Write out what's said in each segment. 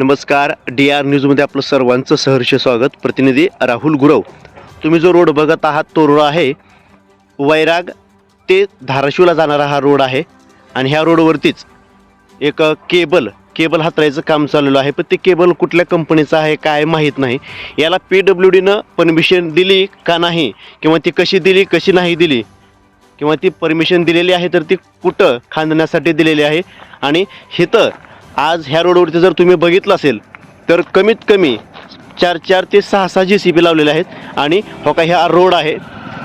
नमस्कार. DR न्यूजमध्ये आपलं सर्वांचं सहर्ष स्वागत. प्रतिनिधी राहुल गुरव. तुम्ही जो रोड बघत आहात तो रोड आहे वैराग ते धाराशिवला जाणारा हा रोड आहे आणि ह्या रोडवरतीच एक केबल हातरायचं काम चाललेलं आहे. पण ते केबल कुठल्या कंपनीचं आहे काय माहीत नाही. याला PWDनं परमिशन दिली का नाही, किंवा ती कशी दिली कशी नाही दिली, किंवा ती परमिशन दिलेली आहे तर ती कुठं खांदण्यासाठी दिलेली आहे. आणि हिथं आज ह्या रोडवरती जर तुम्ही बघितलं असेल तर कमीत कमी 4 ते 6 JCB लावलेले आहेत. आणि हो का ह्या रोड आहे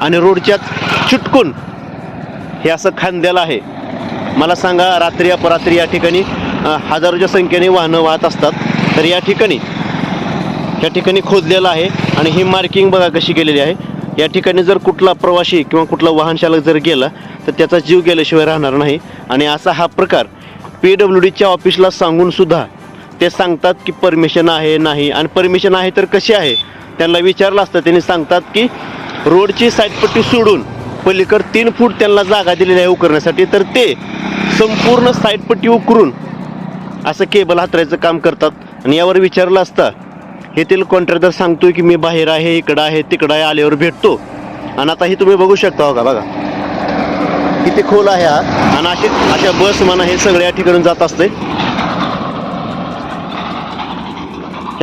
आणि रोडच्या चुटकून हे असं खांद्याला आहे. मला सांगा, रात्री अपरात्री या ठिकाणी हजारोच्या संख्येने वाहनं वाहत असतात. तर या ठिकाणी खोदलेलं आहे आणि ही मार्किंग बघा कशी केलेली आहे. या ठिकाणी जर कुठला प्रवासी किंवा कुठला वाहन चालक जर गेला तर त्याचा जीव गेल्याशिवाय राहणार नाही. आणि असा हा प्रकार PWDच्या ऑफिसला सांगून सुद्धा ते सांगतात की परमिशन आहे नाही. आणि परमिशन आहे तर कशी आहे त्यांना विचारलं असतं, त्यांनी सांगतात की रोडची साईडपट्टी सोडून पलीकड 3 फूट त्यांना जागा दिलेली आहे उकरण्यासाठी. तर ते संपूर्ण साईडपट्टी उकरून असं केबल हातरायचं काम करतात. आणि यावर विचारलं असता येथील कॉन्ट्रॅक्टर सांगतोय की मी बाहेर आहे, इकडं आहे, तिकडं आहे, आल्यावर भेटतो. आणि आता ही तुम्ही बघू शकता बघा किती खोल आहे हा. आणि अशा बस म्हणा हे सगळे या ठिकाणी जात असते.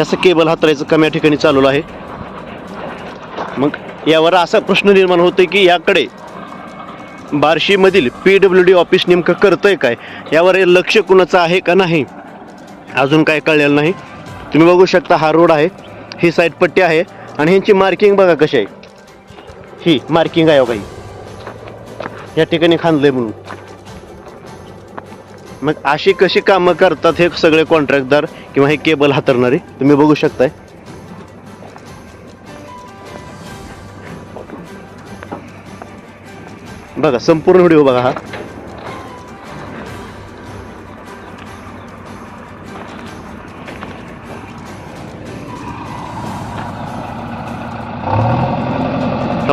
असं केबल हातरायचं काम या ठिकाणी चालू आहे. मग यावर असा प्रश्न निर्माण होतोय की याकडे बार्शीमधील PWD ऑफिस नेमकं करतंय काय, यावर लक्ष कुणाचं आहे का नाही अजून काय कळलेलं नाही. तुम्ही बघू शकता हा रोड आहे, ही साईड पट्टी आहे आणि ह्यांची मार्किंग बघा कशी आहे. ही मार्किंग आहे काही या ठिकाणी खांदलंय म्हणून. मग अशी कशी कामं करतात हे सगळे कॉन्ट्रॅक्टदार किंवा हे केबल हातरणारे तुम्ही बघू शकताय. बघा संपूर्ण व्हिडिओ बघा हा.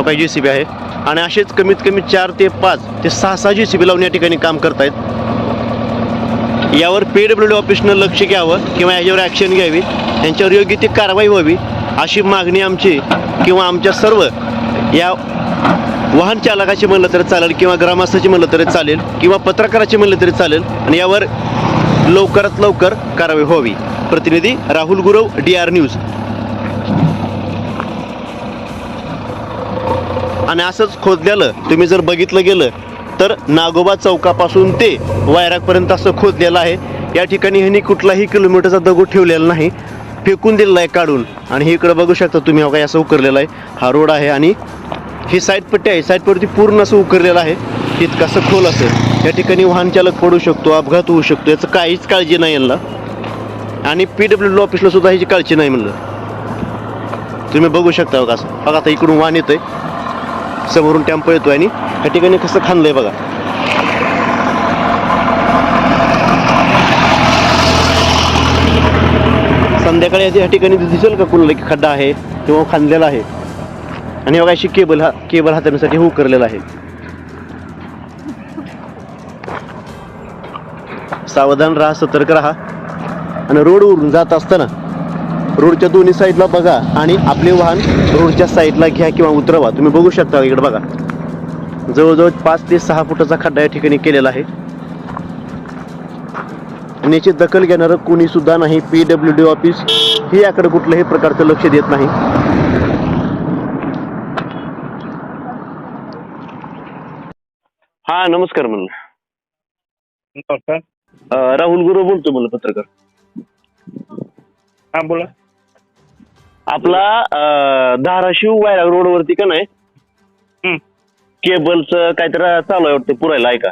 काही JCB आहे आणि असेच कमीत कमी 4 ते 5 ते 6 JCB लावून या ठिकाणी काम करतायत. यावर PWD ऑफिसनं लक्ष घ्यावं किंवा याच्यावर ॲक्शन घ्यावी, यांच्यावर योग्य ती कारवाई व्हावी अशी मागणी आमची किंवा आमच्या सर्व या वाहन चालकाची म्हणलं तरी चालेल, किंवा ग्रामस्थाची म्हणलं तरी चालेल, किंवा पत्रकाराची म्हणलं तरी चालेल. आणि यावर लवकरात लवकर कारवाई व्हावी. प्रतिनिधी राहुल गुरव, DR न्यूज. आणि असंच खोदलेलं तुम्ही जर बघितलं गेलं तर नागोबा चौकापासून ते वैरागपर्यंत असं खोदलेलं आहे. या ठिकाणी ह्यांनी कुठलाही किलोमीटरचा दगड ठेवलेला नाही, फेकून दिलेला आहे काढून. आणि हे इकडं बघू शकता तुम्ही काही असं उकरलेलं आहे. हा रोड आहे आणि ही साईडपट्टी आहे, साईडपट्टी पूर्ण असं उकरलेलं आहे. तितकं असं खोल असेल या ठिकाणी वाहन चालक पडू शकतो, अपघात होऊ शकतो, याचं काहीच काळजी नाही यांना. आणि PWD ऑफिसला सुद्धा ह्याची काळजी नाही म्हणलं. तुम्ही बघू शकता बघा असं बघा. आता इकडून वाहन येतंय, समोरून टेम्पो येतोय आणि या ठिकाणी कसं खांदलंय बघा. संध्याकाळी या ठिकाणी दिसेल का कुणाला की खड्डा आहे किंवा खांदलेला आहे. आणि बघा अशी केबल हाताळण्यासाठी हे उकरलेला आहे. सावधान राहा, सतर्क राहा. आणि रोडवरून जात असताना रोडच्या दोन्ही साईडला बघा आणि आपले वाहन रोडच्या साईडला घ्या किंवा उतरवा. तुम्ही बघू शकता इकडे बघा जवळजवळ 5 ते 6 फुटाचा खड्डा या ठिकाणी केलेला आहे. आणि याची दखल घेणारं कोणी सुद्धा नाही. PWD ऑफिस हे याकडे कुठल्याही प्रकारचं लक्ष देत नाही. हा नमस्कार म्हणलं. राहुल गुरु बोलतो म्हणलं, पत्रकार. हा बोला. आपला धाराशिव वैराग रोडवरती का नाही केबलचं काहीतरी चालू आहे वाटतं पुरायला आहे का.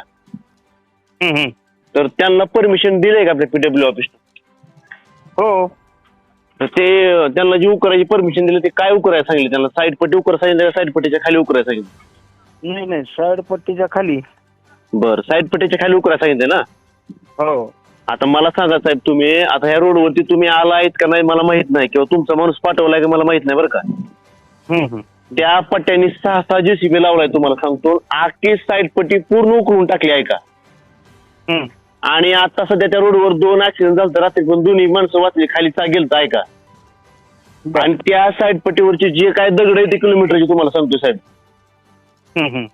तर त्यांना परमिशन दिलंय का आपल्या PWD ऑफिस? हो. तर ते त्यांना जी उकरायची परमिशन दिली ते काय उकरायला सांगितलं त्यांना? साईड पट्टी उकर सांगितलं, साईड पट्टीच्या खाली उकरायला सांगितलं? नाही साईड पट्टीच्या खाली. बरं, साईड पट्टीच्या खाली उकरायला सांगितलं ना? हो. आता मला सांगा साहेब, तुम्ही आता ह्या रोडवरती तुम्ही आलायत का नाही मला माहित नाही, किंवा तुमचा माणूस पाठवलाय का मला माहित नाही बरं का. त्या पट्ट्याने 6 JCB लावलाय तुम्हाला सांगतो. आखी साईड पट्टी पूर्ण उकरून टाकली आहे का. आणि आता सध्या त्या रोडवर 2 ऍक्सिडेंट झाले रात्री, पण दोन्ही माणसं वाचली, खाली गेलत ऐका. आणि त्या साईड पट्टीवरची जे काय दगड आहे ते किलोमीटरची तुम्हाला सांगतो साहेब,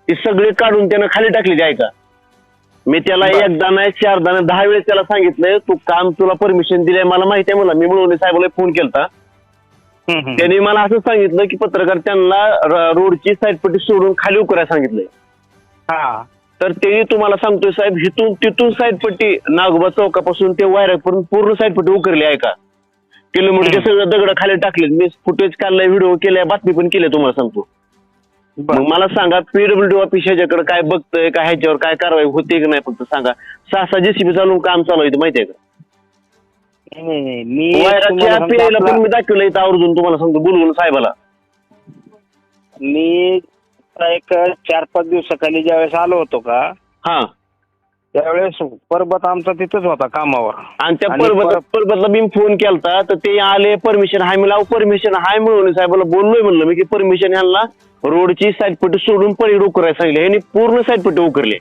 ते सगळे काढून त्यानं खाली टाकले ते ऐका. मी त्याला एकदा नाही 4दा नाही 10 वेळेस त्याला सांगितलंय, तू काम तुला परमिशन दिलंय मला माहिती आहे. मला मी मिळवणे साहेबाला फोन केलता, त्यांनी मला असं सांगितलं की पत्रकार त्यांना रोडची साईड पट्टी सोडून खाली उकरायला सांगितलंय. तर ते तुम्हाला सांगतोय साहेब, इथून तिथून साईड पट्टी नागोबा चौकापासून ते वायरापर्यंत पूर्ण साईड पट्टी उकरली आहे का. किलोमीटरचे सगळं दगड खाली टाकले. मी फुटेज काढलाय, व्हिडिओ केलाय, बातमी पण केली तुम्हाला सांगतो. मग मला सांगा पीडब्ल्यूडी ऑफिस ह्याच्याकडे काय बघतंय का, ह्याच्यावर काय कारवाई होते की नाही फक्त सांगा. 6 जेसीबी चालून काम चालू आहे माहितीये का. वायराच्या पेला पण मी दाखवलं इथं आवर्जून तुम्हाला सांगतो बोलवून साहेबाला. मी एक 4-5 दिवसाखाली ज्यावेळेस आलो होतो का, हा त्यावेळेस परबत आमचा तिथंच होता कामावर. आणि त्या परबतला मी फोन केलता तर ते आले, परमिशन हाय. मी परमिशन हाय म्हणून साहेबाला बोललोय म्हणलं मी की परमिशन ह्यांना रोडची साईड पट्टी सोडून पलीकडे उकरायला सांगितले. ह्यांनी पूर्ण साईड पट्टी उकरली.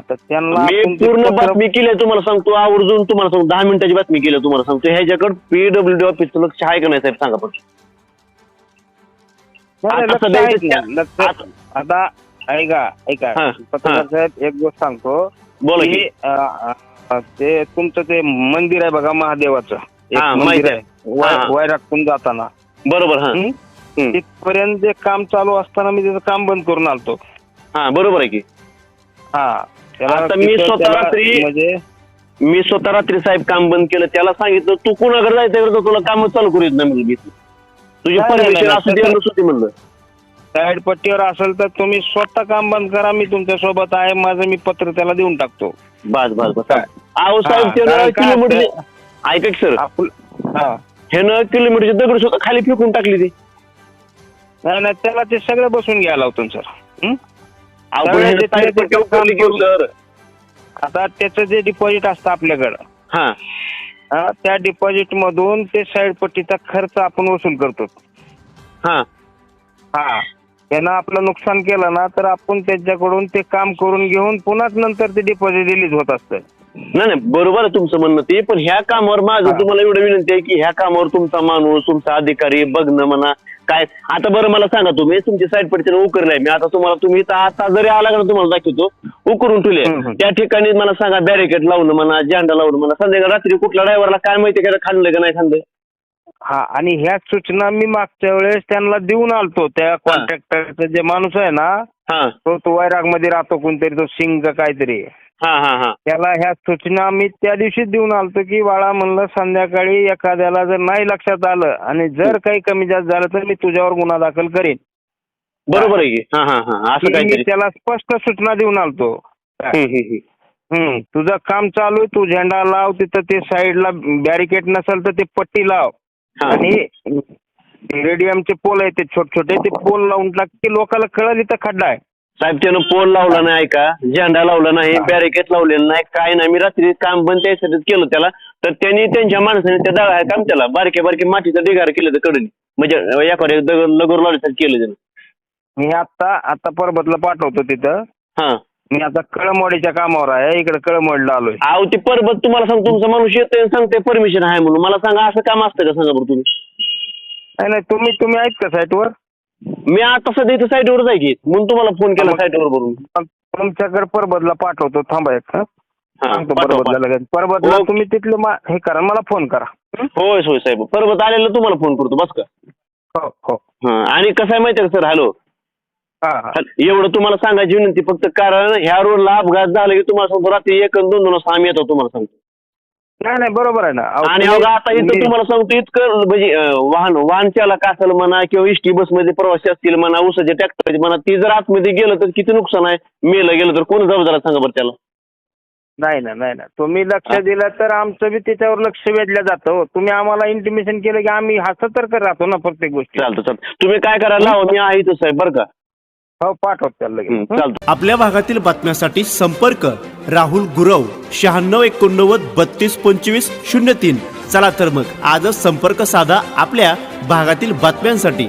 तर त्यांना मी पूर्ण बातमी केली तुम्हाला सांगतो, आवर्जून तुम्हाला सांगतो, 10 मिनिटाची बातमी केली तुम्हाला सांगतो. ह्याच्याकडे पीडब्ल्यूडी ऑफिसचं लक्ष आहे का नाही साहेब सांगा पण. आता ऐका पत्रकार साहेब, एक गोष्ट सांगतो. बोला की. ते तुमचं ते मंदिर आहे बघा महादेवाचं, एक मंदिर आहे वैरागतून जाताना, बरोबर. तिथपर्यंत जे काम चालू असताना मी त्याचं काम बंद करून आलतो. बरोबर आहे की. त्याला मी स्वतः रात्री साहेब काम बंद केलं. त्याला सांगितलं तू कुणाकडे जायचं तुला काम चालू करू येत नाही म्हणलं. मी तुझी परमिशन असू दे नसू दे म्हणलं. साईड पट्टीवर असेल तर तुम्ही स्वतः काम बंद करा, मी तुमच्या सोबत आहे, माझं मी पत्र त्याला देऊन टाकतो. बस आहो साहेब, किलोमीटर ऐका की सर, ह्यानं किलोमीटरचे दगड सुद्धा खाली फेकून टाकली ती. नाही त्याला ते सगळं बसून घ्यायला लावतो सर. आता त्याचं जे डिपॉझिट असतं आपल्याकडं, त्या डिपॉझिट मधून ते साईड पट्टीचा खर्च आपण वसूल करतो. त्यानं आपलं नुकसान केलं ना तर आपण त्याच्याकडून ते काम करून घेऊन पुन्हा नंतर ते डिपॉझिट रिलीज होत असतं. नाही बरोबर आहे तुमचं म्हणणं ते. पण ह्या कामावर माझं तुम्हाला एवढं विनंती आहे की ह्या कामावर तुमचा माणूस, तुमचा अधिकारी बघणं म्हणा काय. आता बरं मला सांगा, तुम्ही तुमची साईड पट्टी उकरलाय, मी आता तुम्ही आता जरी आला का तुम्हाला दाखवतो उकरून ठेवले. त्या ठिकाणी मला सांगा बॅरिकेड लावणं म्हणा, झेंडा लावणं म्हणा, संध्याकाळ रात्री कुठल्या ड्रायव्हरला काय माहिती का खाल्लंय का नाही खाल्लंय. आणि ह्या सूचना मी मागच्या वेळेस त्यांना देऊन आलतो. त्या कॉन्ट्रॅक्टरचा जे माणूस आहे ना, तो वैराग मध्ये राहतो कोणतरी, तो सिंग काहीतरी, त्याला ह्या सूचना मी त्या दिवशीच देऊन आलतो की बाळा म्हणलं संध्याकाळी एखाद्याला जर नाही लक्षात आलं आणि जर काही कमी जास्त झालं तर मी तुझ्यावर गुन्हा दाखल करेन. बरोबर आहे. मी त्याला स्पष्ट सूचना देऊन आलतो. तुझं काम चालू आहे, तू झेंडा लाव तिथं, ते साईडला बॅरिकेड नसेल तर ते पट्टी लाव, आणि रेडियमचे पोल आहेत ते छोटे छोटे, ते पोल लावून टाक की लोकांना कळलं इथं खड्डा आहे. साहेब त्यानं पोल लावला नाही, ऐका, झेंडा लावला नाही, बॅरिकेड लावलेलं नाही, काय नाही. मी रात्री काम बंद त्यासाठी केलं त्याला. तर त्यांनी त्यांच्या माणसाने त्या दगड काम त्याला बारके बारके मातीचं ढिगार केलं तर कडून, म्हणजे एखाद्या लगोर लावल्यासाठी केलं त्यानं. मी आता परबतला पाठवतो तिथं. मी आता कळमवाडीच्या कामावर आहे, इकडे कळमवाडीला आलोय. अहो ते परबत तुम्हाला सांग, तुमचा माणूस येतोय सांगते परमिशन आहे म्हणून. मला सांगा असं काम असतं का सांगा बरं तुम्ही. नाही तुम्ही आहेत का साईटवर. मी आता सध्या इथं साईटवरच आहे की, म्हणून तुम्हाला फोन केला साईटवर भरून. तुमच्याकडे परबतला पाठवतो, थांबा एक सांगतो परबतला लगेच. परबतला तुम्ही तिथले हे करा, मला फोन करा. होय साहेब, परबत आलेलं तुम्हाला फोन करतो बस का. हो. आणि कसं आहे माहिती आहे का सर, हॅलो, एवढं तुम्हाला सांगायची विनंती फक्त, कारण ह्या रोडला अपघात झाला की तुम्हाला सांगतो रात्री 1-2 वाजता आम्ही येतो तुम्हाला सांगतो. नाही बरोबर आहे ना. आणि आता इथं तुम्हाला सांगतो इतकं म्हणजे वाहन चालक असेल म्हणा किंवा एसटी बसमध्ये प्रवासी असतील म्हणा, ऊसाचे ट्रॅक्टर म्हणा, ती जर आतमध्ये गेलं तर किती नुकसान आहे. मेलं गेलं तर कोण जबाबदार सांगा बरं त्याला. नाही तुम्ही लक्ष दिलं तर आमचं बी त्याच्यावर लक्ष वेधलं जातं. तुम्ही आम्हाला इंटिमेशन केलं की आम्ही सतर्क राहतो ना प्रत्येक गोष्टी. चालतं तुम्ही काय करायला मी आहे इथं साहेब बरं का. हो पाठवत त्याला लगेच. चालतं. आपल्या भागातील बातम्यांसाठी संपर्क राहुल गुरव 9689 3225 03. चला तर मग आजच संपर्क साधा आपल्या भागातील बातम्यांसाठी.